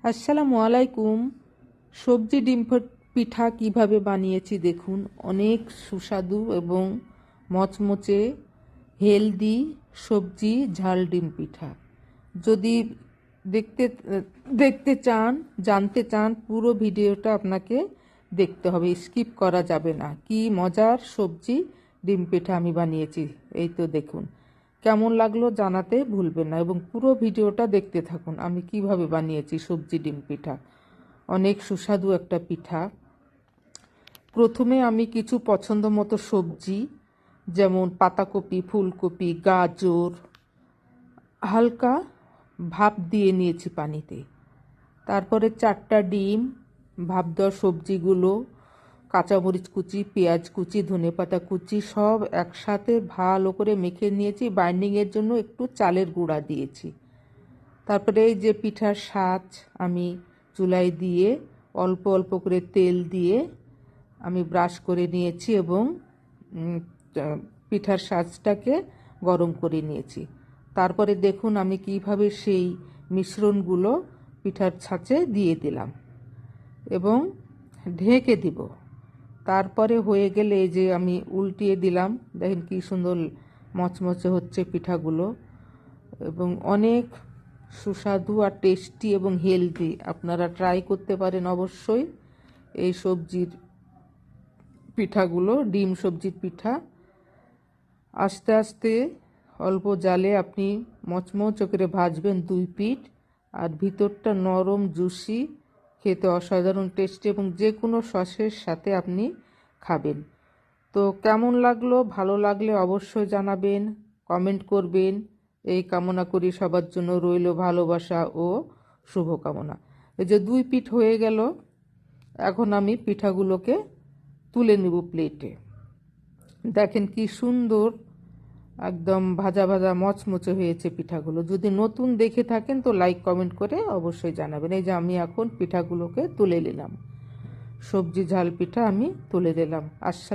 আসসালামু আলাইকুম। সবজি ডিম পিঠা কিভাবে বানিয়েছি দেখুন। অনেক সুস্বাদু এবং মচমচে হেলদি সবজি ঝাল ডিম পিঠা। যদি দেখতে দেখতে চান, জানতে চান, পুরো ভিডিওটা আপনাকে দেখতে হবে, স্কিপ করা যাবে না। কি মজার সবজি ডিম পিঠা আমি বানিয়েছি, এই তো দেখুন। কেমন লাগলো জানাতে ভুলবেন না এবং পুরো ভিডিওটা দেখতে থাকুন আমি কিভাবে বানিয়েছি সবজি ডিম পিঠা। অনেক সুস্বাদু একটা পিঠা। প্রথমে আমি কিছু পছন্দ মতো সবজি যেমন পাতাকপি, ফুলকপি, গাজর হালকা ভাপ দিয়ে নিয়েছি পানিতে। তারপরে 4টা ডিম, ভাপ দেওয়া সবজিগুলো, কাঁচামরিচ কুচি, পেঁয়াজ কুচি, ধনেপাতা কুচি সব একসাথে ভালো করে মেখে নিয়েছি। বাইন্ডিংয়ের জন্য একটু চালের গুঁড়া দিয়েছি। তারপরে এই যে পিঠার সাজ আমি চুলায় দিয়ে অল্প অল্প করে তেল দিয়ে আমি ব্রাশ করে নিয়েছি এবং পিঠার সাজটাকে গরম করে নিয়েছি। তারপরে দেখুন আমি কিভাবে সেই মিশ্রণগুলো পিঠার ছাঁচে দিয়ে দিলাম এবং ঢেকে দিব। তারপরে হয়ে গেলে এই যে আমি উল্টিয়ে দিলাম, দেখেন কি সুন্দর মচমচে হচ্ছে পিঠাগুলো এবং অনেক সুস্বাদু আর টেস্টি এবং হেলদি। আপনারা ট্রাই করতে পারেন অবশ্যই এই সবজির পিঠাগুলো, ডিম সবজির পিঠা। আস্তে আস্তে অল্প জালে আপনি মচমচ করে ভাজবেন 2 পিঠ, আর ভিতরটা নরম জুসি, খেতে অসাধারণ টেস্টি এবং যে কোনো সসের সাথে আপনি খাবেন। তো কেমন লাগলো, ভালো লাগলে অবশ্যই জানাবেন, কমেন্ট করবেন। এই কামনা করি সবার জন্য রইল ভালোবাসা ও শুভকামনা। এই যে 2 পিঠ হয়ে গেল, এখন আমি পিঠাগুলোকে তুলে নেব প্লেটে। দেখেন কি সুন্দর একদম ভাজা ভাজা মচমচে হয়েছে পিঠাগুলো। যদি নতুন দেখে থাকেন তো লাইক কমেন্ট করে অবশ্যই জানাবেন। এই যে আমি এখন পিঠাগুলোকে তুলে নিলাম, সবজি ঝাল পিঠা আমি তুলে দিলাম।